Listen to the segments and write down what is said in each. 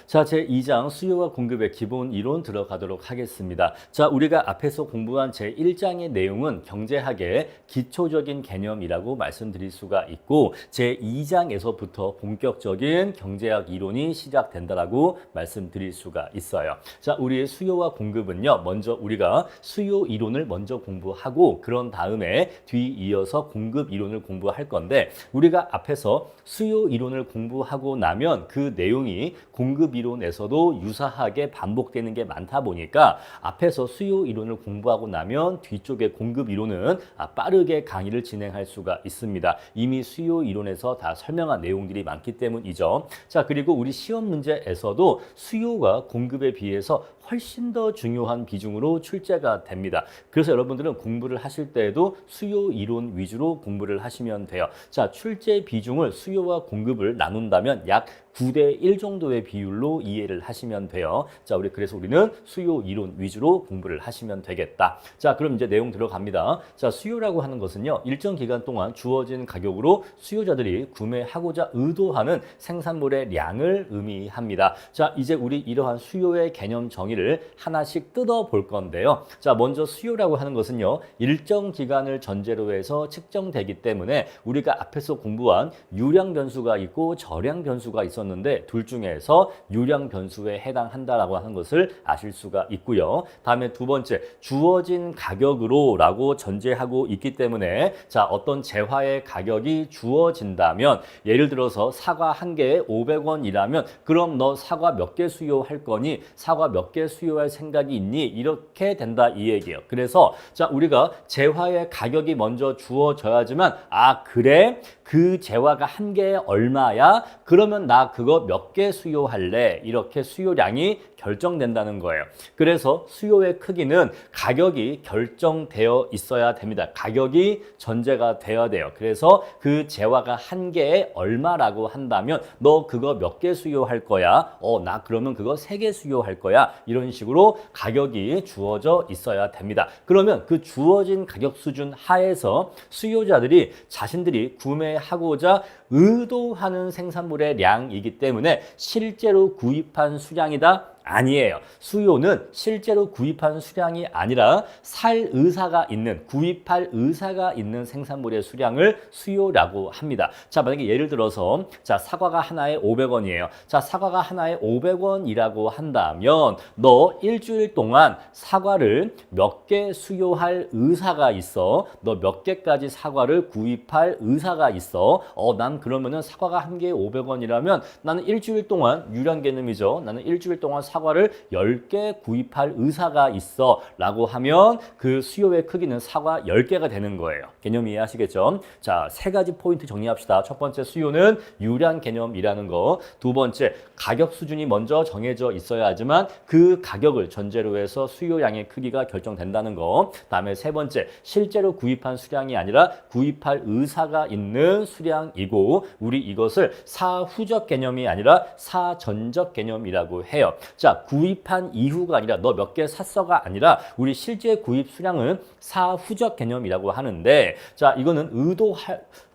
자, 제2장 수요와 공급의 기본 이론 들어가도록 하겠습니다. 자, 우리가 앞에서 공부한 제1장의 내용은 경제학의 기초적인 개념이라고 말씀드릴 수가 있고 제2장에서부터 본격적인 경제학 이론이 시작된다라고 말씀드릴 수가 있어요. 자, 우리의 수요와 공급은요. 먼저 우리가 수요 이론을 먼저 공부하고 그런 다음에 뒤이어서 공급 이론을 공부할 건데 우리가 앞에서 수요 이론을 공부하고 나면 그 내용이 공급 이론에서도 유사하게 반복되는 게 많다 보니까 앞에서 수요 이론을 공부하고 나면 뒤쪽에 공급 이론은 빠르게 강의를 진행할 수가 있습니다. 이미 수요 이론에서 다 설명한 내용들이 많기 때문이죠. 자, 그리고 우리 시험 문제에서도 수요가 공급에 비해서 훨씬 더 중요한 비중으로 출제가 됩니다. 그래서 여러분들은 공부를 하실 때에도 수요 이론 위주로 공부를 하시면 돼요. 자, 출제 비중을 수요와 공급을 나눈다면 약 9대 1 정도의 비율로 이해를 하시면 돼요. 자, 그래서 우리는 수요 이론 위주로 공부를 하시면 되겠다. 자, 그럼 이제 내용 들어갑니다. 자, 수요라고 하는 것은요, 일정 기간 동안 주어진 가격으로 수요자들이 구매하고자 의도하는 생산물의 양을 의미합니다. 자, 이제 우리 이러한 수요의 개념 정의를 하나씩 뜯어 볼 건데요. 자, 먼저 수요라고 하는 것은요, 일정 기간을 전제로 해서 측정되기 때문에 우리가 앞에서 공부한 유량 변수가 있고 저량 변수가 있었는데 둘 중에서 유량 변수에 해당한다라고 하는 것을 아실 수가 있고요. 다음에 두 번째, 주어진 가격으로 라고 전제하고 있기 때문에 자, 어떤 재화의 가격이 주어진다면 예를 들어서 사과 한 개에 500원이라면 그럼 너 사과 몇 개 수요할 거니? 사과 몇 개 수요할 생각이 있니? 이렇게 된다 이 얘기예요. 그래서 자, 우리가 재화의 가격이 먼저 주어져야지만 그래? 그 재화가 한 개에 얼마야? 그러면 나 그거 몇 개 수요할래? 이렇게 수요량이 결정된다는 거예요. 그래서 수요의 크기는 가격이 결정되어 있어야 됩니다. 가격이 전제가 되어야 돼요. 그래서 그 재화가 한 개에 얼마라고 한다면 너 그거 몇 개 수요할 거야? 나 그러면 그거 3개 수요할 거야. 이런 식으로 가격이 주어져 있어야 됩니다. 그러면 그 주어진 가격 수준 하에서 수요자들이 자신들이 구매하고자 의도하는 생산물의 양이기 때문에 실제로 구입한 수량이다? 아니에요. 수요는 실제로 구입한 수량이 아니라 살 의사가 있는, 구입할 의사가 있는 생산물의 수량을 수요라고 합니다. 자, 만약에 예를 들어서 자, 사과가 하나에 500원이에요. 자, 사과가 하나에 500원이라고 한다면 너 일주일 동안 사과를 몇 개 수요할 의사가 있어. 너 몇 개까지 사과를 구입할 의사가 있어. 난 그러면은 사과가 한 개에 500원이라면 나는 일주일 동안 유량 개념이죠. 나는 일주일 동안 사과를 10개 구입할 의사가 있어 라고 하면 그 수요의 크기는 사과 10개가 되는 거예요. 개념 이해하시겠죠? 자, 3가지 포인트 정리합시다. 첫 번째, 수요는 유량 개념이라는 거. 두 번째, 가격 수준이 먼저 정해져 있어야 하지만 그 가격을 전제로 해서 수요량의 크기가 결정된다는 거. 다음에 세 번째, 실제로 구입한 수량이 아니라 구입할 의사가 있는 수량이고 우리 이것을 사후적 개념이 아니라 사전적 개념이라고 해요. 자, 구입한 이후가 아니라 너 몇 개 샀어가 아니라 우리 실제 구입 수량은 사후적 개념이라고 하는데 자, 이거는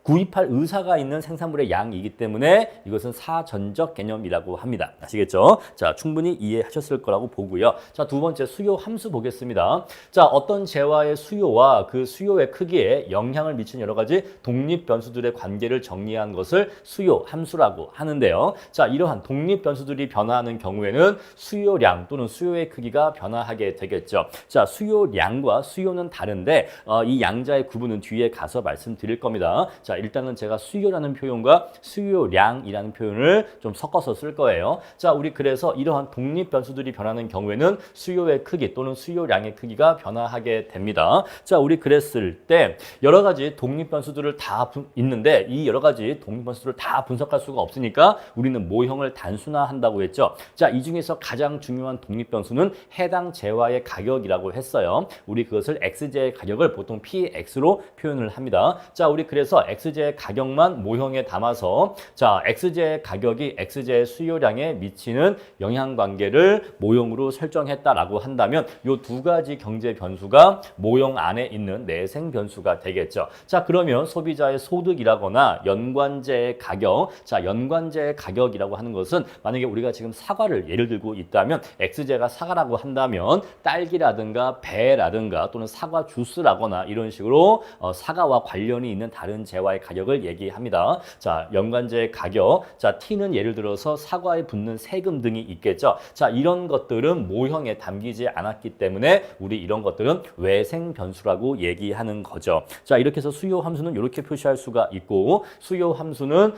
구입할 의사가 있는 생산물의 양이기 때문에 이것은 사전적 개념이라고 합니다. 아시겠죠? 자, 충분히 이해하셨을 거라고 보고요. 자, 두 번째, 수요 함수 보겠습니다. 자, 어떤 재화의 수요와 그 수요의 크기에 영향을 미치는 여러 가지 독립 변수들의 관계를 정리한 것을 수요 함수라고 하는데요. 자, 이러한 독립 변수들이 변화하는 경우에는 수요량 또는 수요의 크기가 변화하게 되겠죠. 자, 수요량과 수요는 다른데 이 양자의 구분은 뒤에 가서 말씀드릴 겁니다. 자, 일단은 제가 수요라는 표현과 수요량이라는 표현을 좀 섞어서 쓸 거예요. 자, 우리 그래서 이러한 독립 변수들이 변하는 경우에는 수요의 크기 또는 수요량의 크기가 변화하게 됩니다. 자, 우리 그랬을 때 여러 가지 독립 변수들을 다 있는데 이 여러 가지 독립 변수들을 다 분석할 수가 없으니까 우리는 모형을 단순화한다고 했죠. 자, 이 중에서 가장 중요한 독립 변수는 해당 재화의 가격이라고 했어요. 우리 그것을 x제의 가격을 보통 px로 표현을 합니다. 자, 우리 그래서 X제의 가격만 모형에 담아서 자, X제의 가격이 X제의 수요량에 미치는 영향관계를 모형으로 설정했다라고 한다면 이 두 가지 경제 변수가 모형 안에 있는 내생 변수가 되겠죠. 자, 그러면 소비자의 소득이라거나 연관제의 가격, 자, 연관제의 가격이라고 하는 것은 만약에 우리가 지금 사과를 예를 들고 있다면 X제가 사과라고 한다면 딸기라든가 배라든가 또는 사과 주스라거나 이런 식으로 사과와 관련이 있는 다른 제와의 가격을 얘기합니다. 자, 연관제의 가격, 자, T는 예를 들어서 사과에 붙는 세금 등이 있겠죠. 자, 이런 것들은 모형에 담기지 않았기 때문에 우리 이런 것들은 외생 변수라고 얘기하는 거죠. 자, 이렇게 해서 수요 함수는 이렇게 표시할 수가 있고, 수요 함수는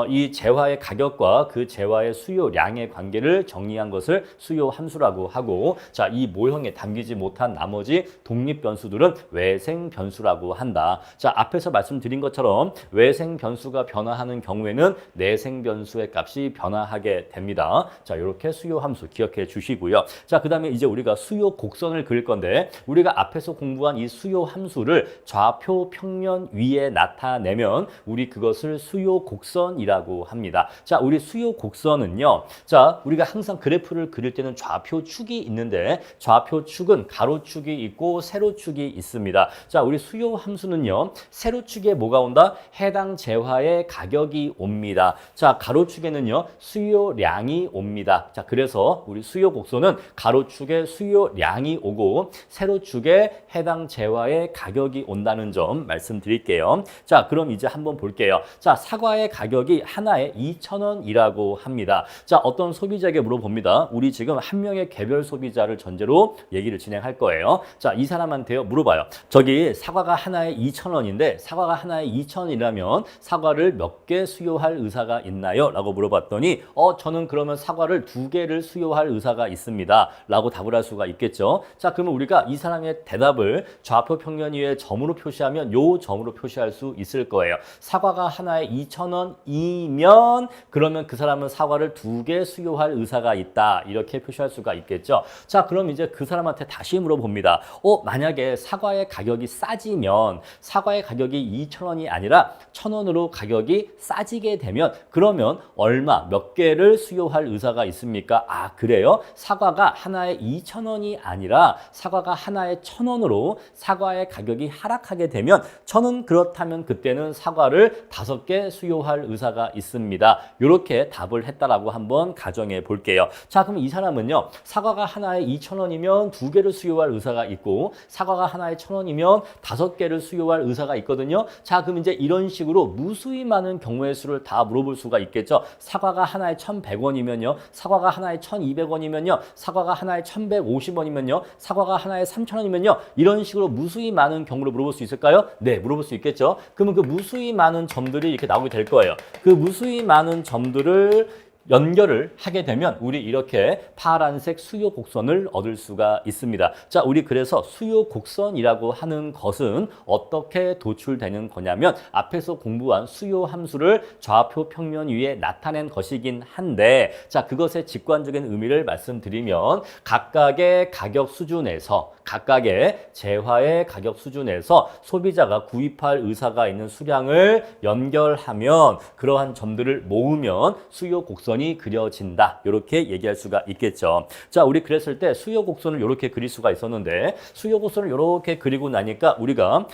이 재화의 가격과 그 재화의 수요량의 관계를 정리한 것을 수요 함수라고 하고, 자, 이 모형에 담기지 못한 나머지 독립 변수들은 외생 변수라고 한다. 자, 앞에서 말씀드린 것처럼 외생 변수가 변화하는 경우에는 내생 변수의 값이 변화하게 됩니다. 자, 이렇게 수요 함수 기억해 주시고요. 자, 그다음에 이제 우리가 수요 곡선을 그릴 건데, 우리가 앞에서 공부한 이 수요 함수를 좌표 평면 위에 나타내면 우리 그것을 수요 곡선이라고 합니다. 자, 우리 수요 곡선은요. 자, 우리가 항상 그래프를 그릴 때는 좌표 축이 있는데 좌표 축은 가로축이 있고 세로축이 있습니다. 자, 우리 수요 함수는요. 세로축에 뭐가 온다? 해당 재화의 가격이 옵니다. 자, 가로축에는요. 수요량이 옵니다. 자, 그래서 우리 수요 곡선은 가로축에 수요량이 오고 세로축에 해당 재화의 가격이 온다는 점 말씀드릴게요. 자, 그럼 이제 한번 볼게요. 자, 사과의 가격이 하나에 2,000원이라고 합니다. 자, 어떤 소비자에게 물어봅니다. 우리 지금 한 명의 개별 소비자를 전제로 얘기를 진행할 거예요. 자, 이 사람한테요 물어봐요. 저기 사과가 하나에 2,000원인데 사과가 하나에 2,000원이라면 사과를 몇 개 수요할 의사가 있나요? 라고 물어봤더니 저는 그러면 사과를 2개를 수요할 의사가 있습니다. 라고 답을 할 수가 있겠죠. 자, 그러면 우리가 이 사람의 대답을 좌표 평면 위에 점으로 표시하면 요 점으로 표시할 수 있을 거예요. 사과가 하나에 2,000원이면 그러면 그 사람은 사과를 2개 수요할 의사가 있다. 이렇게 표시할 수가 있겠죠. 자, 그럼 이제 그 사람한테 다시 물어봅니다. 만약에 사과의 가격이 싸지면 사과의 가격이 2,000원이 아니라 1,000원으로 가격이 싸지게 되면 그러면 얼마 몇 개를 수요할 의사가 있습니까? 아, 그래요? 사과가 하나에 2,000원이 아니라 사과가 하나에 1,000원으로 사과의 가격이 하락하게 되면 저는 그렇다면 그때는 사과를 5개 수요할 의사가 있습니다. 이렇게 답을 했다라고 한번 가정해 볼게요. 자, 그럼 이 사람은요. 사과가 하나에 2,000원이면 2개를 수요할 의사가 있고 사과가 하나에 1,000원이면 5개를 수요할 의사가 있거든요. 자, 그럼 이제 이런 식으로 무수히 많은 경우의 수를 다 물어볼 수가 있겠죠. 사과가 하나에 1,100원이면요. 사과가 하나에 1,200원이면요. 사과가 하나에 1,150원이면요. 사과가 하나에 3,000원이면요. 이런 식으로 무수히 많은 경우를 물어볼 수 있을까요? 네, 물어볼 수 있겠죠. 그러면 그 무수히 많은 점들이 이렇게 나오게 될 거예요. 그 무수히 많은 점들을 연결을 하게 되면 우리 이렇게 파란색 수요 곡선을 얻을 수가 있습니다. 자, 우리 그래서 수요 곡선이라고 하는 것은 어떻게 도출되는 거냐면 앞에서 공부한 수요 함수를 좌표 평면 위에 나타낸 것이긴 한데 자, 그것의 직관적인 의미를 말씀드리면 각각의 가격 수준에서 각각의 재화의 가격 수준에서 소비자가 구입할 의사가 있는 수량을 연결하면 그러한 점들을 모으면 수요 곡선이 그려진다. 이렇게 얘기할 수가 있겠죠. 자, 우리 그랬을 때 수요 곡선을 이렇게 그릴 수가 있었는데 수요 곡선을 이렇게 그리고 나니까 우리가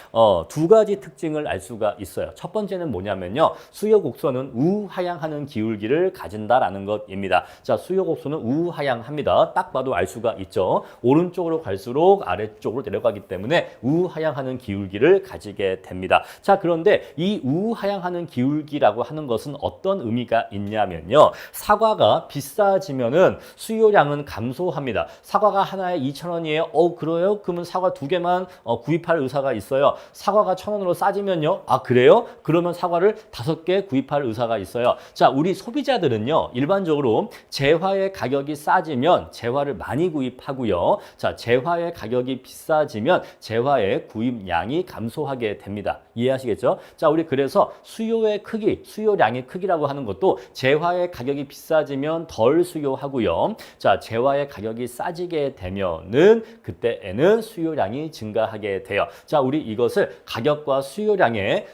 두 가지 특징을 알 수가 있어요. 첫 번째는 뭐냐면요. 수요 곡선은 우하향하는 기울기를 가진다라는 것입니다. 자, 수요 곡선은 우하향합니다. 딱 봐도 알 수가 있죠. 오른쪽으로 갈수록 아래쪽으로 내려가기 때문에 우하향하는 기울기를 가지게 됩니다. 자, 그런데 이 우하향하는 기울기라고 하는 것은 어떤 의미가 있냐면요. 사과가 비싸지면은 수요량은 감소합니다. 사과가 하나에 2,000원이에요. 그래요? 그러면 사과 2개만 구입할 의사가 있어요. 사과가 1,000원으로 싸지면요. 아, 그래요? 그러면 사과를 5개 구입할 의사가 있어요. 자, 우리 소비자들은요. 일반적으로 재화의 가격이 싸지면 재화를 많이 구입하고요. 자, 재화의 가격이 비싸지면 재화의 구입량이 감소하게 됩니다. 이해하시겠죠? 자, 우리 그래서 수요의 크기, 수요량의 크기라고 하는 것도 재화의 가격이 비싸지면 덜 수요하고요. 자, 재화의 가격이 싸지게 되면은 그때에는 수요량이 증가하게 돼요. 자, 우리 이것을 가격과 수요량의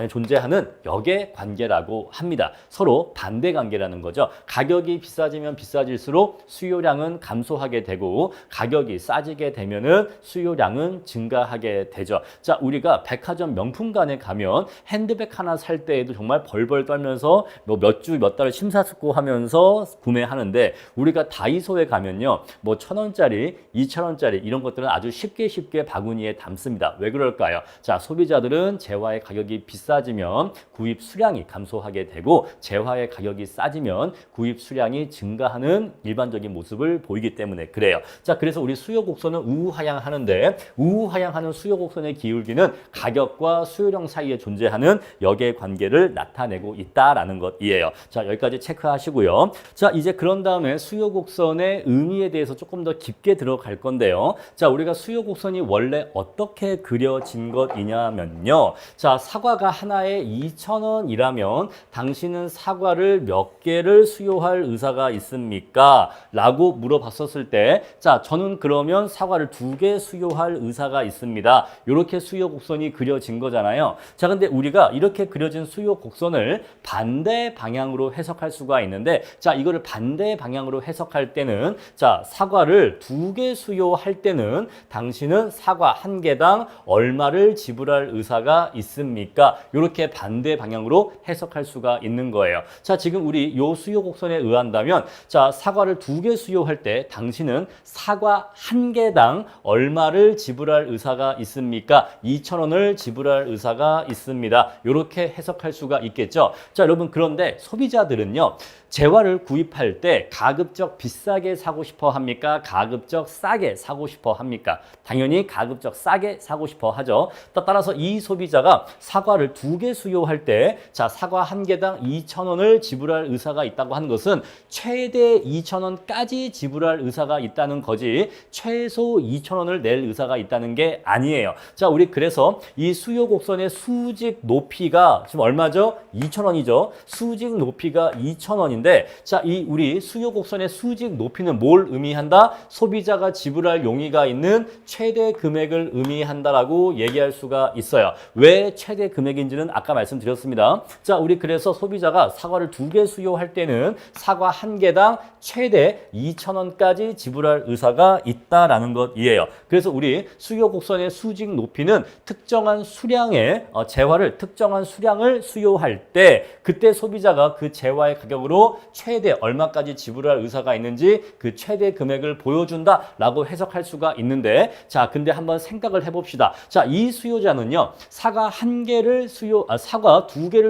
존재하는 역의 관계라고 합니다. 서로 반대 관계라는 거죠. 가격이 비싸지면 비싸질수록 수요량은 감소하게 되고 가격이 싸지게 되면은 수요량은 증가하게 되죠. 자, 우리가 백화점 명품관에 가면 핸드백 하나 살 때에도 정말 벌벌 떨면서 뭐 몇 주 몇 달 심사숙고하면서 구매하는데 우리가 다이소에 가면요, 뭐 1,000원짜리, 2,000원짜리 이런 것들은 아주 쉽게 바구니에 담습니다. 왜 그럴까요? 자, 소비자들은 재화의 가격이 비싸지면 구입 수량이 감소하게 되고 재화의 가격이 싸지면 구입 수량이 증가하는 일반적인 모습을 보이기 때문에 그래요. 자, 그래서 우리 수요 곡선은 우하향하는데 우하향하는 수요 곡선의 기울기는 가격과 수요량 사이에 존재하는 역의 관계를 나타내고 있다라는 것이에요. 자, 여기까지 체크하시고요. 자, 이제 그런 다음에 수요 곡선의 의미에 대해서 조금 더 깊게 들어갈 건데요. 자, 우리가 수요 곡선이 원래 어떻게 그려진 것이냐면요. 자, 사과가 하나에 2,000원이라면 당신은 사과를 몇 개를 수요할 의사가 있습니까? 라고 물어봤었을 때, 자, 저는 그러면 사과를 2개 수요할 의사가 있습니다. 이렇게 수요 곡선이 그려진 거잖아요. 자, 근데 우리가 이렇게 그려진 수요 곡선을 반대 방향으로 해석할 수가 있는데, 자, 이거를 반대 방향으로 해석할 때는, 자, 사과를 2개 수요할 때는 당신은 사과 1개당 얼마를 지불할 의사가 있습니까? 이렇게 반대 방향으로 해석할 수가 있는 거예요. 자, 지금 우리 요 수요 곡선에 의한다면, 자, 사과를 2개 수요할 때 당신은 사과 1개당 얼마를 지불할 의사가 있습니까? 2,000원을 지불할 의사가 있습니다. 이렇게 해석할 수가 있겠죠. 자, 여러분, 그런데 소비자들은요, 재화를 구입할 때 가급적 비싸게 사고 싶어 합니까? 가급적 싸게 사고 싶어 합니까? 당연히 가급적 싸게 사고 싶어 하죠. 따라서 이 소비자가 사과를 2개 수요할 때, 자, 사과 1개당 2,000원을 지불할 의사가 있다고 하는 것은 최대 2,000원까지 지불할 의사가 있다는 거지 최소 2,000원을 낼 의사가 있다는 게 아니에요. 자, 우리 그래서 이 수요 곡선의 수직 높이가 지금 얼마죠? 2,000원이죠. 수직 높이가 2,000원인데, 자, 이 우리 수요 곡선의 수직 높이는 뭘 의미한다? 소비자가 지불할 용의가 있는 최대 금액을 의미한다라고 얘기할 수가 있어요. 왜 최대 금액인지는 아까 말씀드렸습니다. 자, 우리 그래서 소비자가 사과를 2개 수요할 때는 사과 1개당 최대 2,000원까지 지불할 의사가 있다라는 것이에요. 그래서 우리 수요 곡선의 수직 높이는 특정한 수량의 재화를 특정한 수량을 수요할 때 그때 소비자가 그 재화의 가격으로 최대 얼마까지 지불할 의사가 있는지 그 최대 금액을 보여준다라고 해석할 수가 있는데, 자, 근데 한번 생각을 해봅시다. 자, 이 수요자는요, 사과 2개를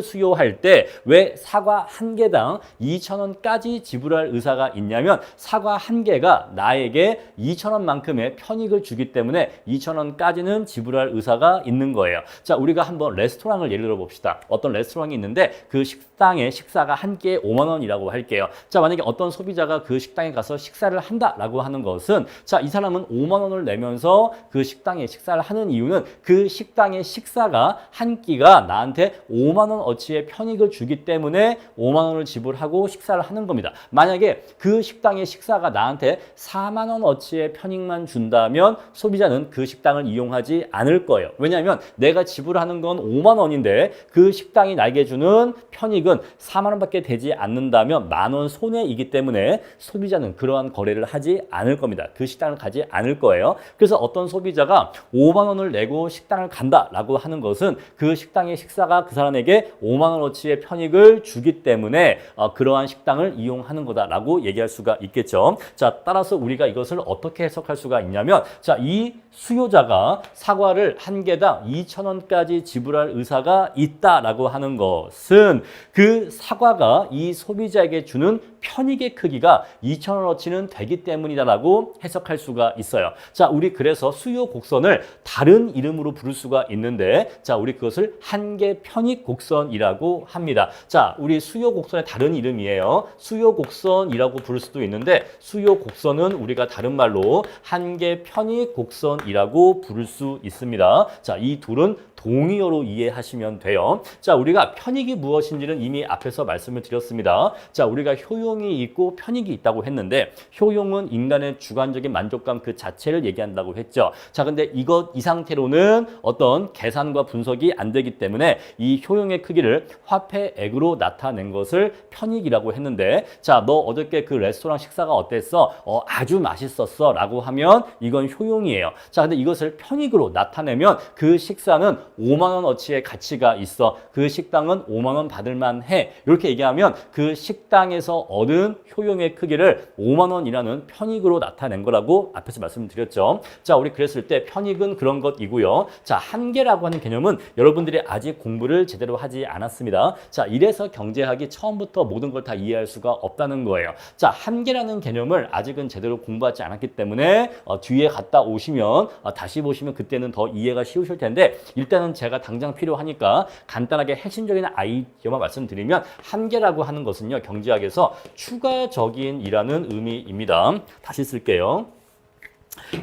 수요할 때 왜 사과 1개당 2,000원까지 지불할 의사가 있냐면 사과 1개가 나에게 2,000원만큼의 편익을 주기 때문에 2,000원까지는 지불할 의사가 있는 거예요. 자, 우리가 한번 레스토랑을 예를 들어 봅시다. 어떤 레스토랑이 있는데 그 식당의 식사가 한 끼에 5만 원이라고 할게요. 자, 만약에 어떤 소비자가 그 식당에 가서 식사를 한다라고 하는 것은, 자, 이 사람은 5만 원을 내면서 그 식당에 식사를 하는 이유는 그 식당의 식사가 한 끼가 나한테 5만 원 어치의 편익을 주기 때문에 5만 원을 지불하고 식사를 하는 겁니다. 만약에 그 식당의 식사가 나한테 4만 원 어치의 편익만 준다면 소비자는 그 식당을 이용하지 않을 거예요. 왜냐하면 내가 지불하는 건 5만 원인데 그 식당이 나에게 주는 편익은 4만 원밖에 되지 않는다면 만 원 손해이기 때문에 소비자는 그러한 거래를 하지 않을 겁니다. 그 식당을 가지 않을 거예요. 그래서 어떤 소비자가 5만 원을 내고 식당을 간다라고 하는 것은 그 식당의 식사가 그 사람에게 5만 원어치의 편익을 주기 때문에 그러한 식당을 이용하는 거다라고 얘기할 수가 있겠죠. 자, 따라서 우리가 이것을 어떻게 해석할 수가 있냐면, 자, 이 수요자가 사과를 1개당 2,000원까지 지불할 의사가 있다라고 하는 것은 그 사과가 이 소비자에게 주는 편익의 크기가 2,000원어치는 되기 때문이다라고 해석할 수가 있어요. 자, 우리 그래서 수요 곡선을 다른 이름으로 부를 수가 있는데, 자, 우리 그것을 한계 편익 곡선이라고 합니다. 자, 우리 수요 곡선의 다른 이름이에요. 수요 곡선이라고 부를 수도 있는데, 수요 곡선은 우리가 다른 말로 한계 편익 곡선이라고 부를 수 있습니다. 자, 이 둘은 동의어로 이해하시면 돼요. 자, 우리가 편익이 무엇인지는 이미 앞에서 말씀을 드렸습니다. 자, 우리가 효용이 있고 편익이 있다고 했는데 효용은 인간의 주관적인 만족감 그 자체를 얘기한다고 했죠. 자, 근데 이 상태로는 어떤 계산과 분석이 안 되기 때문에 이 효용의 크기를 화폐액으로 나타낸 것을 편익이라고 했는데, 자, 너 어저께 그 레스토랑 식사가 어땠어? 아주 맛있었어 라고 하면 이건 효용이에요. 자, 근데 이것을 편익으로 나타내면 그 식사는 5만 원어치의 가치가 있어. 그 식당은 5만 원 받을만 해. 이렇게 얘기하면 그 식당에서 얻은 효용의 크기를 5만 원이라는 편익으로 나타낸 거라고 앞에서 말씀드렸죠. 자, 우리 그랬을 때 편익은 그런 것이고요. 자, 한계라고 하는 개념은 여러분들이 아직 공부를 제대로 하지 않았습니다. 자, 이래서 경제학이 처음부터 모든 걸 다 이해할 수가 없다는 거예요. 자, 한계라는 개념을 아직은 제대로 공부하지 않았기 때문에 뒤에 갔다 오시면 다시 보시면 그때는 더 이해가 쉬우실 텐데, 일단은 제가 당장 필요하니까 간단하게 핵심적인 아이디어만 말씀드리면, 한계라고 하는 것은요, 경제학에서 추가적인이라는 의미입니다. 다시 쓸게요.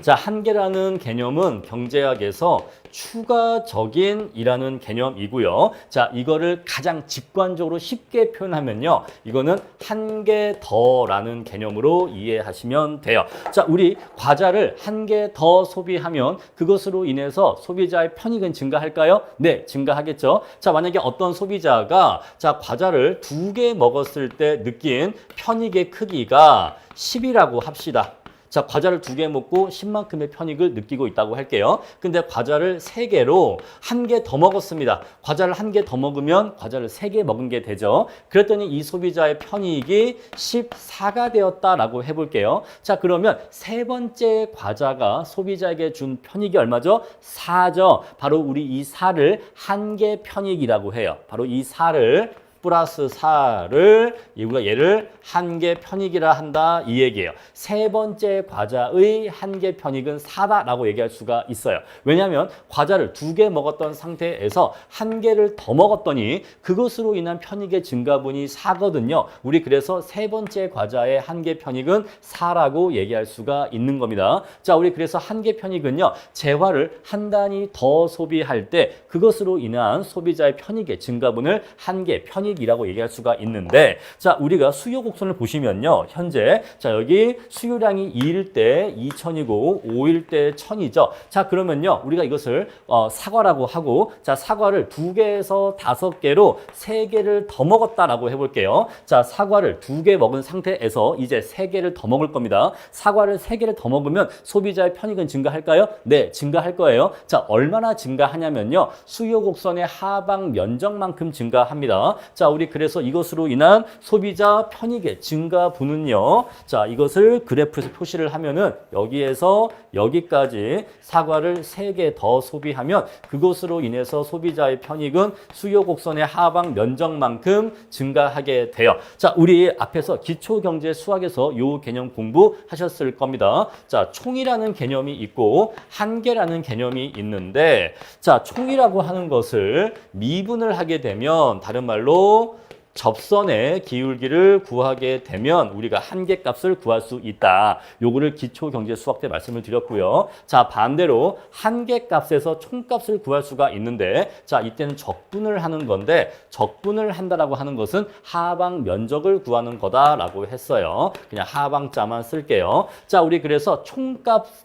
자, 한계라는 개념은 경제학에서 추가적인이라는 개념이고요. 자, 이거를 가장 직관적으로 쉽게 표현하면요, 이거는 한 개 더라는 개념으로 이해하시면 돼요. 자, 우리 과자를 한 개 더 소비하면 그것으로 인해서 소비자의 편익은 증가할까요? 네, 증가하겠죠. 자, 만약에 어떤 소비자가 자, 과자를 2개 먹었을 때 느낀 편익의 크기가 10이라고 합시다. 자, 과자를 2개 먹고 10만큼의 편익을 느끼고 있다고 할게요. 근데 과자를 3개로 1개 더 먹었습니다. 과자를 1개 더 먹으면 과자를 3개 먹은 게 되죠. 그랬더니 이 소비자의 편익이 14가 되었다라고 해볼게요. 자, 그러면 세 번째 과자가 소비자에게 준 편익이 얼마죠? 4죠. 바로 우리 이 4를 한 개 편익이라고 해요. 바로 이 4를 플러스 4를 우리가 얘를 한 개 편익이라 한다 이 얘기예요. 세 번째 과자의 한 개 편익은 4다라고 얘기할 수가 있어요. 왜냐하면 과자를 2개 먹었던 상태에서 1개를 더 먹었더니 그것으로 인한 편익의 증가분이 4거든요. 우리 그래서 세 번째 과자의 한 개 편익은 4라고 얘기할 수가 있는 겁니다. 자, 우리 그래서 한 개 편익은요, 재화를 한 단위 더 소비할 때 그것으로 인한 소비자의 편익의 증가분을 한 개 편익 이라고 얘기할 수가 있는데, 자, 우리가 수요 곡선을 보시면요, 현재 자, 여기 수요량이 2일 때 2,000이고 5일 때 1,000이죠. 자, 그러면요, 우리가 이것을 사과라고 하고, 자, 사과를 2개에서 5개로 3개를 더 먹었다라고 해볼게요. 자, 사과를 2개 먹은 상태에서 이제 3개를 더 먹을 겁니다. 사과를 3개를 더 먹으면 소비자의 편익은 증가할까요? 네, 증가할 거예요. 자, 얼마나 증가하냐면요, 수요 곡선의 하방 면적만큼 증가합니다. 자, 우리 그래서 이것으로 인한 소비자 편익의 증가분은요, 자, 이것을 그래프에서 표시를 하면은 여기에서 여기까지 사과를 3개 더 소비하면 그것으로 인해서 소비자의 편익은 수요 곡선의 하방 면적만큼 증가하게 돼요. 자, 우리 앞에서 기초경제 수학에서 이 개념 공부하셨을 겁니다. 자, 총이라는 개념이 있고 한계라는 개념이 있는데, 자, 총이라고 하는 것을 미분을 하게 되면 다른 말로 접선의 기울기를 구하게 되면 우리가 한계값을 구할 수 있다. 요거를 기초경제 수학 때 말씀을 드렸고요. 자, 반대로 한계값에서 총값을 구할 수가 있는데, 자, 이때는 적분을 하는 건데, 적분을 한다라고 하는 것은 하방 면적을 구하는 거다라고 했어요. 그냥 하방자만 쓸게요. 자, 우리 그래서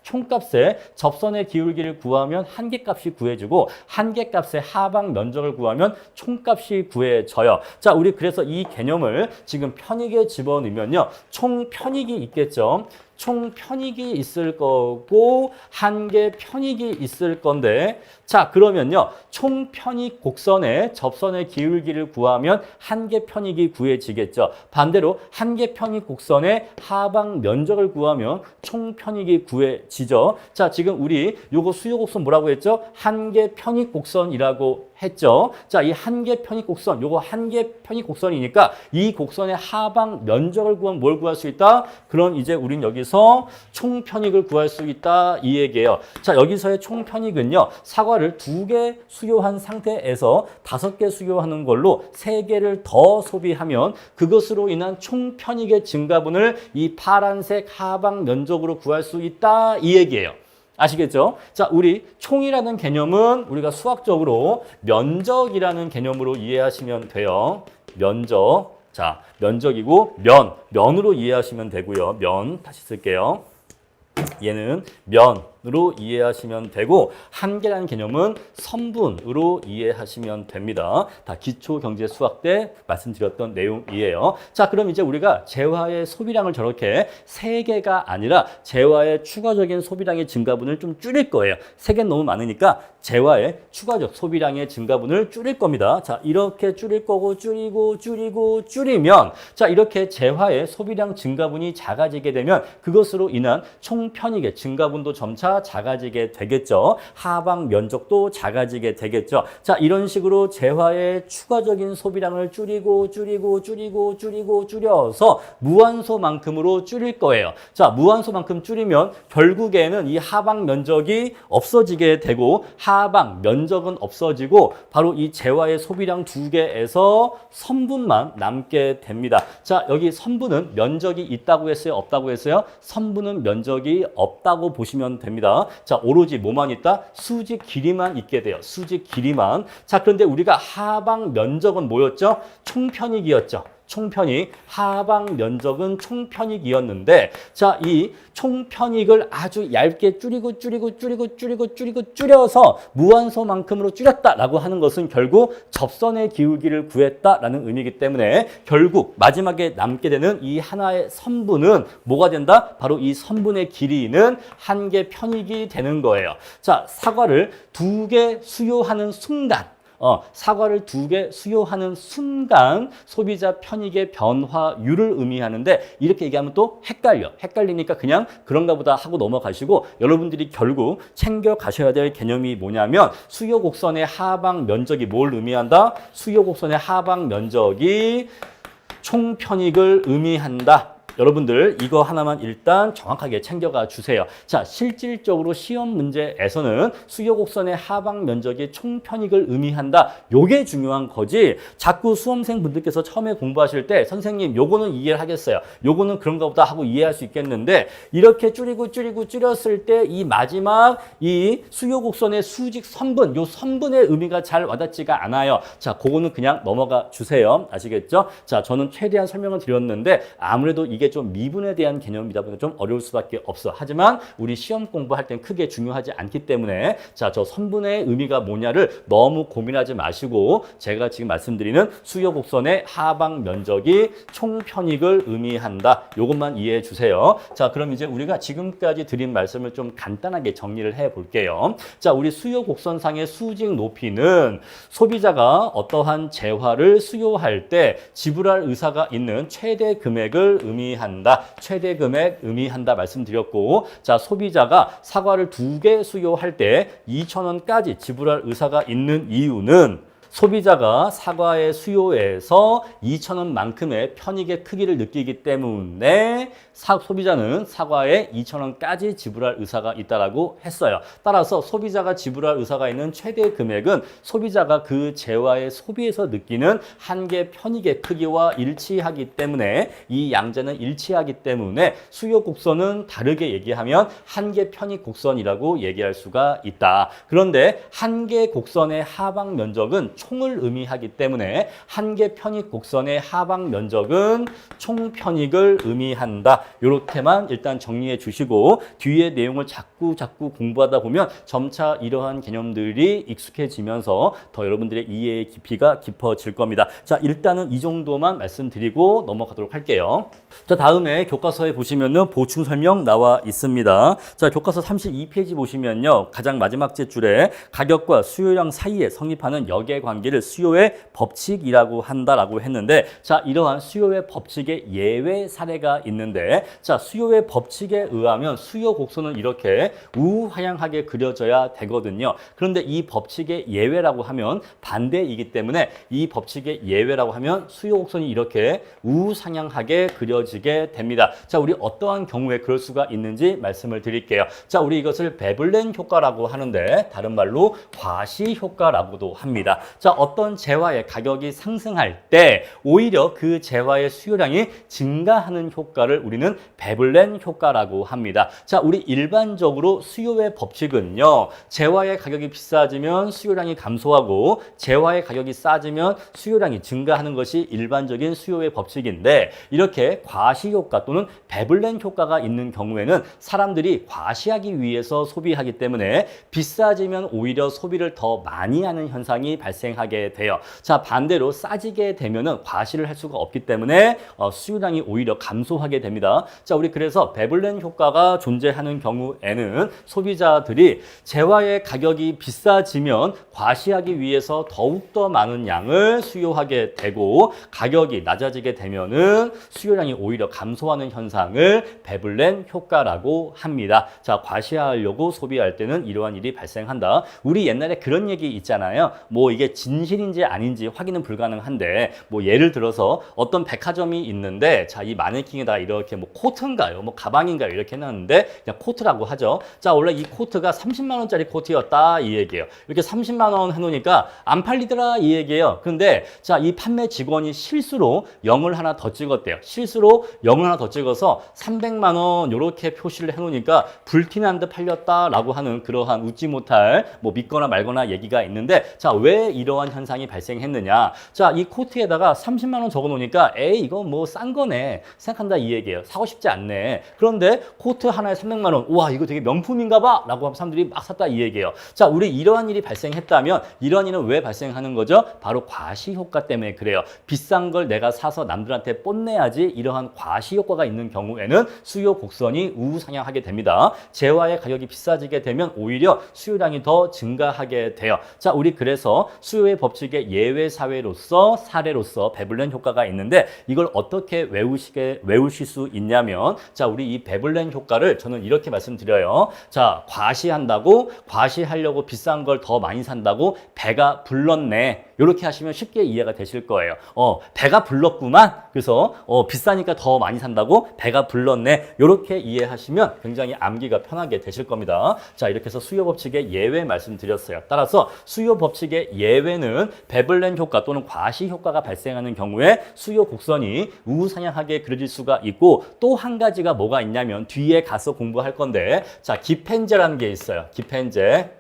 총값의 접선의 기울기를 구하면 한계값이 구해지고, 한계값의 하방 면적을 구하면 총값이 구해져요. 자, 우리 그래서 이 개념을 지금 편익에 집어넣으면요, 총 편익이 있겠죠. 총 편익이 있을 거고 한계 편익이 있을 건데, 자, 그러면요, 총 편익 곡선의 접선의 기울기를 구하면 한계 편익이 구해지겠죠. 반대로 한계 편익 곡선의 하방 면적을 구하면 총 편익이 구해지죠. 자, 지금 우리 요거 수요 곡선 뭐라고 했죠? 한계 편익 곡선이라고 했죠. 자, 이 한계 편익 곡선, 요거 한계 편익 곡선이니까 이 곡선의 하방 면적을 구하면 뭘 구할 수 있다? 그럼 이제 우린 여기서 총 편익을 구할 수 있다 이 얘기예요. 자, 여기서의 총 편익은요, 사과를 2개 수요한 상태에서 5개 수요하는 걸로 3개를 더 소비하면 그것으로 인한 총 편익의 증가분을 이 파란색 하방 면적으로 구할 수 있다 이 얘기예요. 아시겠죠? 자, 우리 총이라는 개념은 우리가 수학적으로 면적이라는 개념으로 이해하시면 돼요. 면적. 자, 면적이고 면으로 이해하시면 되고요. 다시 쓸게요. 얘는 면으로 이해하시면 되고 한계라는 개념은 선분으로 이해하시면 됩니다. 다 기초경제 수학 때 말씀드렸던 내용이에요. 자, 그럼 이제 우리가 재화의 소비량을 저렇게 3개가 아니라 재화의 추가적인 소비량의 증가분을 좀 줄일 거예요. 3개는 너무 많으니까 재화의 추가적 소비량의 증가분을 줄일 겁니다. 자, 이렇게 줄일 거고 줄이면 자, 이렇게 재화의 소비량 증가분이 작아지게 되면 그것으로 인한 총 편익의 증가분도 점차 작아지게 되겠죠. 하방 면적도 작아지게 되겠죠. 자, 이런 식으로 재화의 추가적인 소비량을 줄여서 무한소만큼으로 줄일 거예요. 자, 무한소만큼 줄이면 결국에는 이 하방 면적이 없어지게 되고 하방 면적은 없어지고 바로 이 재화의 소비량 2개에서 선분만 남게 됩니다. 자, 여기 선분은 면적이 있다고 했어요? 없다고 했어요? 선분은 면적이 없다고 보시면 됩니다. 자, 오로지 뭐만 있다? 수직 길이만 있게 돼요. 수직 길이만. 자, 그런데 우리가 하방 면적은 뭐였죠? 총편익이었죠. 총편익, 하방 면적은 총편익이었는데 자, 이 총편익을 아주 얇게 줄여서 무한소만큼으로 줄였다라고 하는 것은 결국 접선의 기울기를 구했다라는 의미이기 때문에 결국 마지막에 남게 되는 이 하나의 선분은 뭐가 된다? 바로 이 선분의 길이는 한계 편익이 되는 거예요. 자, 사과를 2개 수요하는 순간 사과를 2개 수요하는 순간 소비자 편익의 변화율을 의미하는데 이렇게 얘기하면 또 헷갈리니까 그냥 그런가 보다 하고 넘어가시고 여러분들이 결국 챙겨 가셔야 될 개념이 뭐냐면 수요 곡선의 하방 면적이 뭘 의미한다? 수요 곡선의 하방 면적이 총 편익을 의미한다. 여러분들 이거 하나만 일단 정확하게 챙겨가 주세요. 자, 실질적으로 시험 문제에서는 수요 곡선의 하방 면적이 총 편익을 의미한다. 요게 중요한 거지. 자꾸 수험생분들께서 처음에 공부하실 때 선생님 요거는 이해를 하겠어요. 요거는 그런가 보다 하고 이해할 수 있겠는데 이렇게 줄였을 때 이 마지막 이 수요 곡선의 수직 선분, 요 선분의 의미가 잘 와닿지가 않아요. 자, 그거는 그냥 넘어가 주세요. 아시겠죠? 자, 저는 최대한 설명을 드렸는데 아무래도 이게 좀 미분에 대한 개념이다 보니까 좀 어려울 수밖에 없어. 하지만 우리 시험 공부할 땐 크게 중요하지 않기 때문에 자, 저 선분의 의미가 뭐냐를 너무 고민하지 마시고 제가 지금 말씀드리는 수요 곡선의 하방 면적이 총 편익을 의미한다. 이것만 이해해 주세요. 자, 그럼 이제 우리가 지금까지 드린 말씀을 좀 간단하게 정리를 해 볼게요. 자, 우리 수요 곡선상의 수직 높이는 소비자가 어떠한 재화를 수요할 때 지불할 의사가 있는 최대 금액을 의미한다. 최대 금액 의미한다 말씀드렸고 자, 소비자가 사과를 2개 수요할 때 2,000원까지 지불할 의사가 있는 이유는 소비자가 사과의 수요에서 2,000원만큼의 편익의 크기를 느끼기 때문에 소비자는 사과에 2,000원까지 지불할 의사가 있다라고 했어요. 따라서 소비자가 지불할 의사가 있는 최대 금액은 소비자가 그 재화의 소비에서 느끼는 한계 편익의 크기와 일치하기 때문에 이 양자는 일치하기 때문에 수요 곡선은 다르게 얘기하면 한계 편익 곡선이라고 얘기할 수가 있다. 그런데 한계 곡선의 하방 면적은 총을 의미하기 때문에 한계 편익 곡선의 하방 면적은 총 편익을 의미한다. 이렇게만 일단 정리해 주시고 뒤에 내용을 자꾸 공부하다 보면 점차 이러한 개념들이 익숙해지면서 더 여러분들의 이해의 깊이가 깊어질 겁니다. 자, 일단은 이 정도만 말씀드리고 넘어가도록 할게요. 자, 다음에 교과서에 보시면은 보충 설명 나와 있습니다. 자, 교과서 32페이지 보시면요. 가장 마지막 줄에 가격과 수요량 사이에 성립하는 역의 관계를 수요의 법칙이라고 한다라고 했는데 자, 이러한 수요의 법칙의 예외 사례가 있는데 자, 수요의 법칙에 의하면 수요 곡선은 이렇게 우하향하게 그려져야 되거든요. 그런데 이 법칙의 예외라고 하면 반대이기 때문에 이 법칙의 예외라고 하면 수요 곡선이 이렇게 우상향하게 그려지게 됩니다. 자, 우리 어떠한 경우에 그럴 수가 있는지 말씀을 드릴게요. 자, 우리 이것을 베블렌 효과라고 하는데 다른 말로 과시 효과라고도 합니다. 자, 어떤 재화의 가격이 상승할 때 오히려 그 재화의 수요량이 증가하는 효과를 우리는 우리는 베블렌 효과라고 합니다. 자, 우리 일반적으로 수요의 법칙은요. 재화의 가격이 비싸지면 수요량이 감소하고 재화의 가격이 싸지면 수요량이 증가하는 것이 일반적인 수요의 법칙인데 이렇게 과시효과 또는 베블렌 효과가 있는 경우에는 사람들이 과시하기 위해서 소비하기 때문에 비싸지면 오히려 소비를 더 많이 하는 현상이 발생하게 돼요. 자, 반대로 싸지게 되면은 과시를 할 수가 없기 때문에 수요량이 오히려 감소하게 됩니다. 자, 우리 그래서 베블렌 효과가 존재하는 경우에는 소비자들이 재화의 가격이 비싸지면 과시하기 위해서 더욱더 많은 양을 수요하게 되고 가격이 낮아지게 되면은 수요량이 오히려 감소하는 현상을 베블렌 효과라고 합니다. 자, 과시하려고 소비할 때는 이러한 일이 발생한다. 우리 옛날에 그런 얘기 있잖아요. 뭐 이게 진실인지 아닌지 확인은 불가능한데 뭐 예를 들어서 어떤 백화점이 있는데 자, 이 마네킹에다 이렇게 뭐 코트인가요? 뭐 가방인가요? 이렇게 해놨는데 그냥 코트라고 하죠. 자, 원래 이 코트가 30만 원짜리 코트였다 이 얘기예요. 이렇게 30만 원 해놓으니까 안 팔리더라 이 얘기예요. 근데 자, 이 판매 직원이 실수로 0을 하나 더 찍었대요. 실수로 0을 하나 더 찍어서 300만 원 이렇게 표시를 해놓으니까 불티난 듯 팔렸다라고 하는 그러한 웃지 못할 뭐 믿거나 말거나 얘기가 있는데 자, 왜 이러한 현상이 발생했느냐? 자, 이 코트에다가 30만 원 적어놓으니까 에이 이거 뭐 싼 거네 생각한다 이 얘기예요. 사고 싶지 않네. 그런데 코트 하나에 300만 원, 우와 이거 되게 명품인가 봐 라고 하면 사람들이 막 샀다 이 얘기예요. 자, 우리 이러한 일이 발생했다면 이러한 일은 왜 발생하는 거죠? 바로 과시효과 때문에 그래요. 비싼 걸 내가 사서 남들한테 뽐내야지 이러한 과시효과가 있는 경우에는 수요 곡선이 우상향하게 됩니다. 재화의 가격이 비싸지게 되면 오히려 수요량이 더 증가하게 돼요. 자, 우리 그래서 수요의 법칙의 예외 사례로서 베블렌 효과가 있는데 이걸 어떻게 외우실 수 있냐면 자, 우리 이 베블렌 효과를 저는 이렇게 말씀드려요. 자, 과시하려고 비싼 걸 더 많이 산다고 배가 불렀네. 이렇게 하시면 쉽게 이해가 되실 거예요. 배가 불렀구만. 그래서 비싸니까 더 많이 산다고 배가 불렀네. 이렇게 이해하시면 굉장히 암기가 편하게 되실 겁니다. 자, 이렇게 해서 수요 법칙의 예외 말씀드렸어요. 따라서 수요 법칙의 예외는 베블렌 효과 또는 과시 효과가 발생하는 경우에 수요 곡선이 우상향하게 그려질 수가 있고 또 한 가지가 뭐가 있냐면 뒤에 가서 공부할 건데 자, 기펜제라는 게 있어요. 기펜제.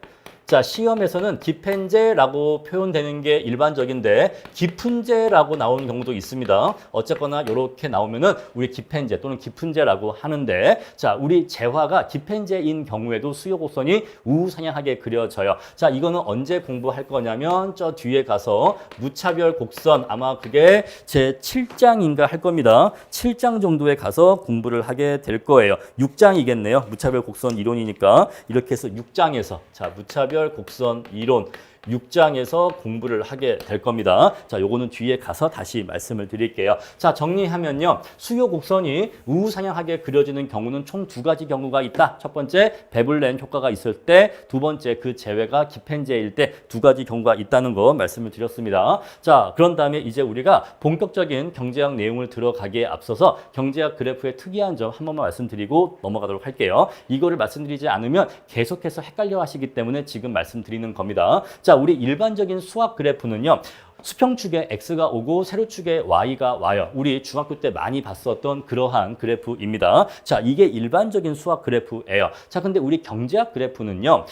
자, 시험에서는 기펜제라고 표현되는 게 일반적인데 기푼제라고 나오는 경우도 있습니다. 어쨌거나 이렇게 나오면은 우리 기펜제 또는 기푼제라고 하는데 자, 우리 재화가 기펜제인 경우에도 수요 곡선이 우상향하게 그려져요. 자, 이거는 언제 공부할 거냐면 저 뒤에 가서 무차별 곡선 아마 그게 제 7장인가 할 겁니다. 7장 정도에 가서 공부를 하게 될 거예요. 6장이겠네요. 무차별 곡선 이론이니까 이렇게 해서 6장에서 자, 무차별 곡선 이론 6장에서 공부를 하게 될 겁니다. 자, 요거는 뒤에 가서 다시 말씀을 드릴게요. 자, 정리하면요. 수요 곡선이 우상향하게 그려지는 경우는 총 두 가지 경우가 있다. 첫 번째, 베블렌 효과가 있을 때, 두 번째, 그 제외가 기펜제일 때 두 가지 경우가 있다는 거 말씀을 드렸습니다. 자, 그런 다음에 이제 우리가 본격적인 경제학 내용을 들어가기에 앞서서 경제학 그래프의 특이한 점 한 번만 말씀드리고 넘어가도록 할게요. 이거를 말씀드리지 않으면 계속해서 헷갈려 하시기 때문에 지금 말씀드리는 겁니다. 자, 우리 일반적인 수학 그래프는요. 수평축에 X가 오고 세로축에 Y가 와요. 우리 중학교 때 많이 봤었던 그러한 그래프입니다. 자, 이게 일반적인 수학 그래프예요. 자, 근데 우리 경제학 그래프는요.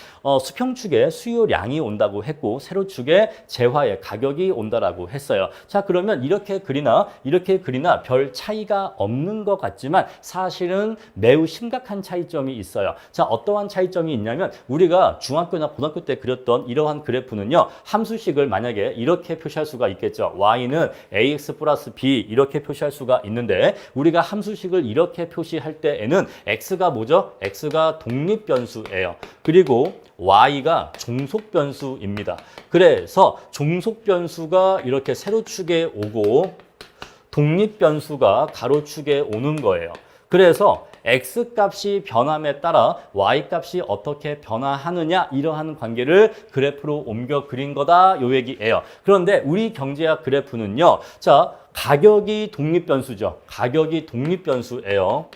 수평축에 수요량이 온다고 했고 세로축에 재화의 가격이 온다라고 했어요. 자, 그러면 이렇게 그리나 별 차이가 없는 것 같지만 사실은 매우 심각한 차이점이 있어요. 자, 어떠한 차이점이 있냐면 우리가 중학교나 고등학교 때 그렸던 이러한 그래프는요. 함수식을 만약에 이렇게 표시할 수가 있겠죠. y는 ax 플러스 b 이렇게 표시할 수가 있는데 우리가 함수식을 이렇게 표시할 때에는 x가 뭐죠? x가 독립변수예요. 그리고 y가 종속변수입니다. 그래서 종속변수가 이렇게 세로축에 오고 독립변수가 가로축에 오는 거예요. 그래서 X값이 변함에 따라 Y값이 어떻게 변화하느냐 이러한 관계를 그래프로 옮겨 그린 거다 요 얘기예요. 그런데 우리 경제학 그래프는요. 자, 가격이 독립변수죠. 가격이 독립변수예요.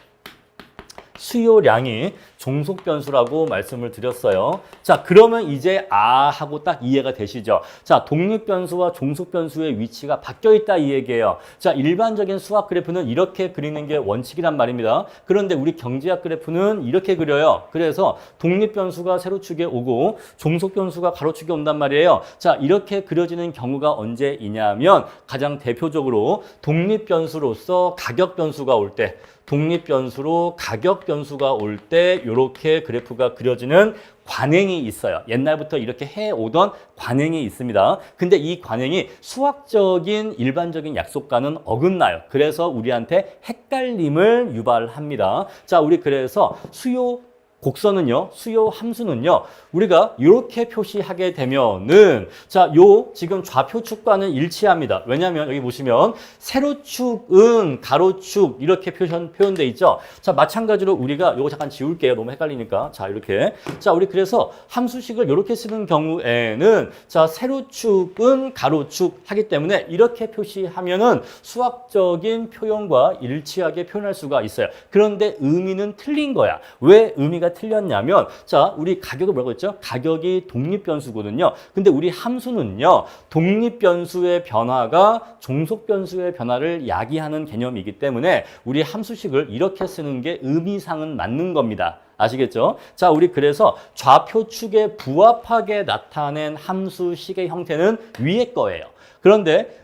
수요량이 종속 변수라고 말씀을 드렸어요. 자, 그러면 이제 하고 딱 이해가 되시죠? 자, 독립 변수와 종속 변수의 위치가 바뀌어 있다 이 얘기예요. 자, 일반적인 수학 그래프는 이렇게 그리는 게 원칙이란 말입니다. 그런데 우리 경제학 그래프는 이렇게 그려요. 그래서 독립 변수가 세로축에 오고 종속 변수가 가로축에 온단 말이에요. 자, 이렇게 그려지는 경우가 언제이냐면 가장 대표적으로 독립 변수로서 가격 변수가 올 때, 독립 변수로 가격 변수가 올 때 이렇게 그래프가 그려지는 관행이 있어요. 옛날부터 이렇게 해오던 관행이 있습니다. 근데 이 관행이 수학적인 일반적인 약속과는 어긋나요. 그래서 우리한테 헷갈림을 유발합니다. 자, 우리 그래서 수요 곡선은요, 수요 함수는요, 우리가 이렇게 표시하게 되면은, 자, 지금 좌표축과는 일치합니다. 왜냐하면 여기 보시면, 세로축은 가로축, 이렇게 표현되어 있죠. 자, 마찬가지로 우리가 요거 잠깐 지울게요. 너무 헷갈리니까. 자, 이렇게. 자, 우리 그래서 함수식을 이렇게 쓰는 경우에는, 자, 세로축은 가로축 하기 때문에 이렇게 표시하면은 수학적인 표현과 일치하게 표현할 수가 있어요. 그런데 의미는 틀린 거야. 왜 의미가 틀렸냐면, 자, 우리 가격을 뭐라고 했죠? 가격이 독립변수거든요. 근데 우리 함수는요, 독립변수의 변화가 종속변수의 변화를 야기하는 개념이기 때문에 우리 함수식을 이렇게 쓰는 게 의미상은 맞는 겁니다. 아시겠죠? 자, 우리 그래서 좌표축에 부합하게 나타낸 함수식의 형태는 위의 거예요. 그런데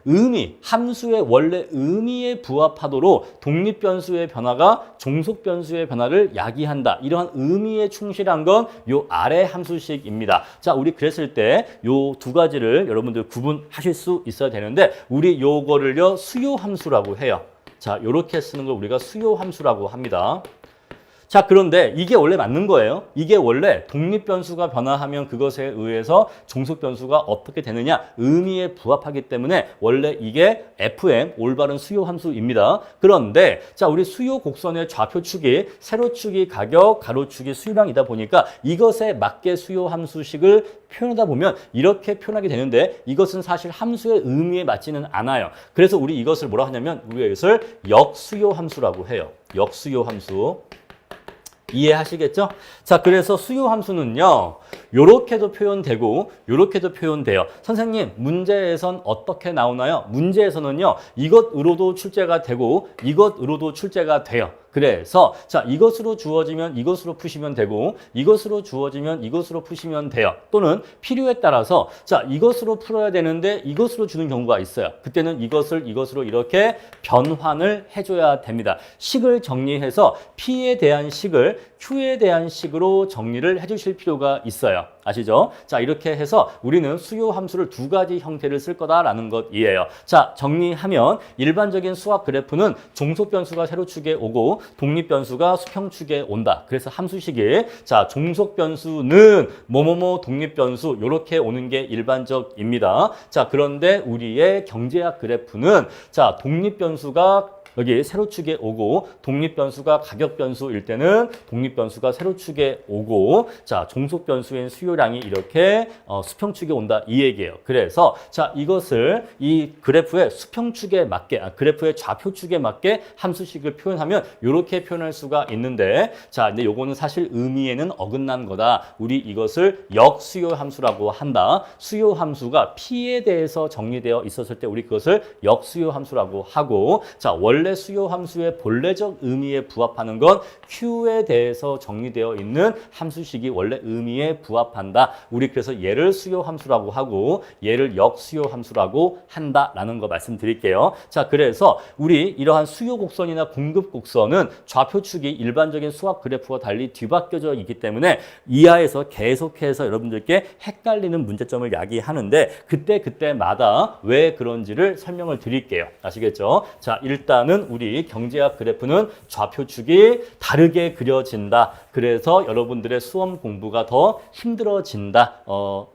함수의 원래 의미에 부합하도록 독립변수의 변화가 종속변수의 변화를 야기한다. 이러한 의미에 충실한 건 요 아래 함수식입니다. 자, 우리 그랬을 때 요 두 가지를 여러분들 구분하실 수 있어야 되는데 우리 요거를요 수요함수라고 해요. 자, 요렇게 쓰는 걸 우리가 수요함수라고 합니다. 자, 그런데 이게 원래 맞는 거예요. 이게 원래 독립변수가 변화하면 그것에 의해서 종속변수가 어떻게 되느냐 의미에 부합하기 때문에 원래 이게 FM 올바른 수요함수입니다. 그런데 자, 우리 수요 곡선의 좌표축이 세로축이 가격, 가로축이 수요량이다 보니까 이것에 맞게 수요함수식을 표현하다 보면 이렇게 표현하게 되는데 이것은 사실 함수의 의미에 맞지는 않아요. 그래서 우리 이것을 뭐라 하냐면 우리가 이것을 역수요함수라고 해요. 역수요함수. 이해하시겠죠? 자, 그래서 수요함수는요, 요렇게도 표현되고, 요렇게도 표현돼요. 선생님, 문제에선 어떻게 나오나요? 문제에서는요, 이것으로도 출제가 되고, 이것으로도 출제가 돼요. 그래서 자, 이것으로 주어지면 이것으로 푸시면 되고 이것으로 주어지면 이것으로 푸시면 돼요. 또는 필요에 따라서 자, 이것으로 풀어야 되는데 이것으로 주는 경우가 있어요. 그때는 이것으로 이렇게 변환을 해줘야 됩니다. 식을 정리해서 P에 대한 식을 Q에 대한 식으로 정리를 해주실 필요가 있어요. 아시죠? 자, 이렇게 해서 우리는 수요 함수를 두 가지 형태를 쓸 거다라는 것이에요. 자, 정리하면 일반적인 수학 그래프는 종속 변수가 세로축에 오고 독립 변수가 수평축에 온다. 그래서 함수식이 자, 종속 변수는 뭐뭐뭐 독립 변수 이렇게 오는 게 일반적입니다. 자, 그런데 우리의 경제학 그래프는 자, 독립 변수가 여기 세로축에 오고 독립변수가 가격변수일 때는 독립변수가 세로축에 오고 자, 종속변수인 수요량이 이렇게 수평축에 온다 이 얘기예요. 그래서 자, 이것을 이 그래프의 수평축에 맞게 그래프의 좌표축에 맞게 함수식을 표현하면 이렇게 표현할 수가 있는데 자, 근데 요거는 사실 의미에는 어긋난 거다. 우리 이것을 역수요함수라고 한다. 수요함수가 P에 대해서 정리되어 있었을 때 우리 그것을 역수요함수라고 하고 자, 원래 수요함수의 본래적 의미에 부합하는 건 Q에 대해서 정리되어 있는 함수식이 원래 의미에 부합한다. 우리 그래서 얘를 수요함수라고 하고 얘를 역수요함수라고 한다라는 거 말씀드릴게요. 자, 그래서 우리 이러한 수요곡선이나 공급곡선은 좌표축이 일반적인 수학 그래프와 달리 뒤바뀌어져 있기 때문에 이하에서 계속해서 여러분들께 헷갈리는 문제점을 야기하는데 그때마다 왜 그런지를 설명을 드릴게요. 아시겠죠? 자, 일단은 우리 경제학 그래프는 좌표축이 다르게 그려진다. 그래서 여러분들의 수험 공부가 더 힘들어진다.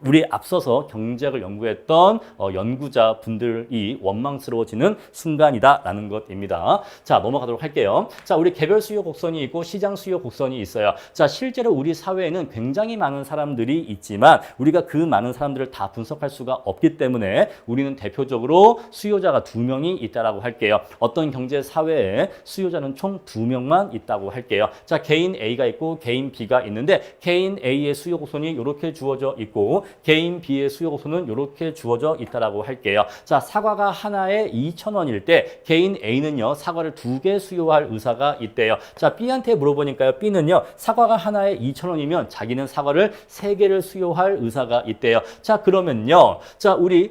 우리 앞서서 경제학을 연구했던 연구자분들이 원망스러워지는 순간이다라는 것입니다. 자, 넘어가도록 할게요. 자, 우리 개별 수요 곡선이 있고 시장 수요 곡선이 있어요. 자, 실제로 우리 사회에는 굉장히 많은 사람들이 있지만 우리가 그 많은 사람들을 다 분석할 수가 없기 때문에 우리는 대표적으로 수요자가 2명이 있다라고 할게요. 어떤 경제 경제 사회에 수요자는 총 2명만 있다고 할게요. 자, 개인 A가 있고 개인 B가 있는데 개인 A의 수요 곡선이 이렇게 주어져 있고 개인 B의 수요 곡선은 이렇게 주어져 있다라고 할게요. 자, 사과가 하나에 2,000원일 때 개인 A는요, 사과를 2개 수요할 의사가 있대요. 자, B한테 물어보니까요. B는요, 사과가 하나에 2,000원이면 자기는 사과를 3개를 수요할 의사가 있대요. 자, 그러면요. 자, 우리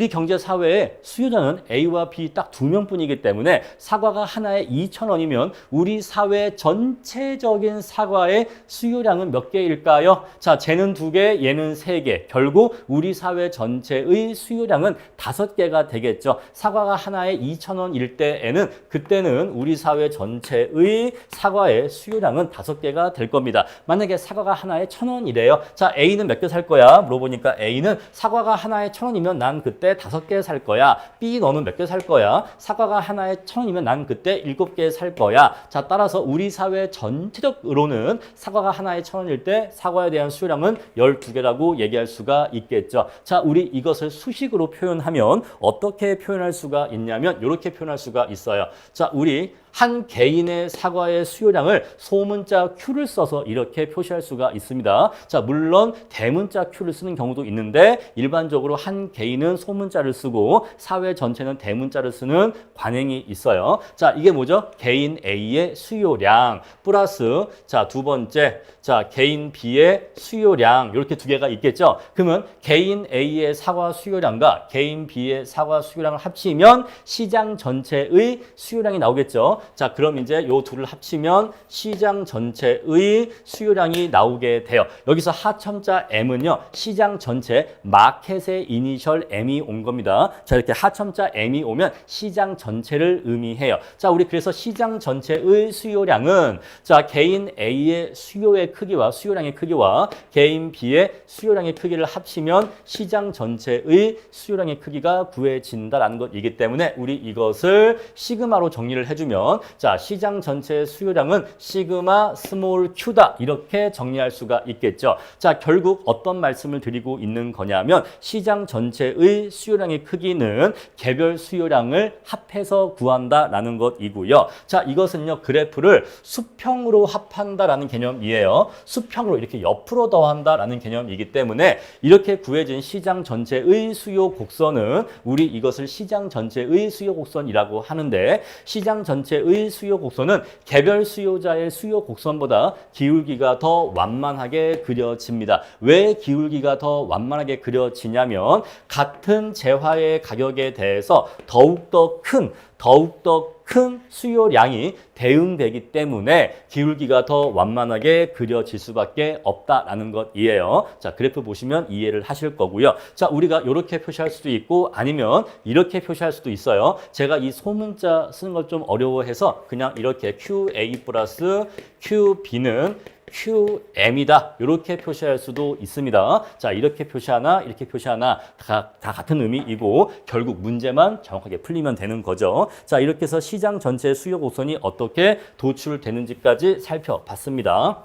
경제 사회에 수요자는 A와 B 딱 2명뿐이기 때문에 사과가 하나에 2,000원이면 우리 사회 전체적인 사과의 수요량은 몇 개일까요? 자, 쟤는 2개, 얘는 3개. 결국 우리 사회 전체의 수요량은 5개가 되겠죠. 사과가 하나에 2,000원일 때에는 그때는 우리 사회 전체의 사과의 수요량은 5개가 될 겁니다. 만약에 사과가 하나에 1,000원이래요. 자, A는 몇 개 살 거야? 물어보니까 A는 사과가 하나에 1,000원이면 난 그때 5개 살 거야. B 너는 몇 개 살 거야? 사과가 하나에 1,000원이면 난 그때 7개 살 거야. 자, 따라서 우리 사회 전체적으로는 사과가 하나에 1,000원일 때 사과에 대한 수요량은 12개라고 얘기할 수가 있겠죠. 자, 우리 이것을 수식으로 표현하면 어떻게 표현할 수가 있냐면 이렇게 표현할 수가 있어요. 자, 우리 한 개인의 사과의 수요량을 소문자 Q를 써서 이렇게 표시할 수가 있습니다. 자, 물론 대문자 Q를 쓰는 경우도 있는데 일반적으로 한 개인은 소문자를 쓰고 사회 전체는 대문자를 쓰는 관행이 있어요. 자, 이게 뭐죠? 개인 A의 수요량 플러스 자, 두 번째 자, 개인 B의 수요량 이렇게 2개가 있겠죠. 그러면 개인 A의 사과 수요량과 개인 B의 사과 수요량을 합치면 시장 전체의 수요량이 나오겠죠. 자, 그럼 이제 요 둘을 합치면 시장 전체의 수요량이 나오게 돼요. 여기서 하첨자 M은요, 시장 전체 마켓의 이니셜 M이 온 겁니다. 자, 이렇게 하첨자 M이 오면 시장 전체를 의미해요. 자, 우리 그래서 시장 전체의 수요량은 자, 개인 A의 수요의 크기와 수요량의 크기와 개인 B의 수요량의 크기를 합치면 시장 전체의 수요량의 크기가 구해진다라는 것이기 때문에 우리 이것을 시그마로 정리를 해주면 자, 시장 전체의 수요량은 시그마 스몰 q다 이렇게 정리할 수가 있겠죠. 자, 결국 어떤 말씀을 드리고 있는 거냐면 시장 전체의 수요량의 크기는 개별 수요량을 합해서 구한다라는 것이고요. 자, 이것은요, 그래프를 수평으로 합한다라는 개념이에요. 수평으로 이렇게 옆으로 더한다라는 개념이기 때문에 이렇게 구해진 시장 전체의 수요 곡선은 우리 이것을 시장 전체의 수요 곡선이라고 하는데 시장 전체의 수요 곡선은 개별 수요자의 수요 곡선보다 기울기가 더 완만하게 그려집니다. 왜 기울기가 더 완만하게 그려지냐면 같은 재화의 가격에 대해서 더욱더 큰 수요량이 대응되기 때문에 기울기가 더 완만하게 그려질 수밖에 없다라는 것이에요. 자, 그래프 보시면 이해를 하실 거고요. 자, 우리가 이렇게 표시할 수도 있고 아니면 이렇게 표시할 수도 있어요. 제가 이 소문자 쓰는 걸 좀 어려워해서 그냥 이렇게 QA 플러스 QB는 QM이다. 이렇게 표시할 수도 있습니다. 자, 이렇게 표시하나 이렇게 표시하나 다 같은 의미이고 결국 문제만 정확하게 풀리면 되는 거죠. 자, 이렇게 해서 시장 전체 수요 곡선이 어떻게 도출되는지까지 살펴봤습니다.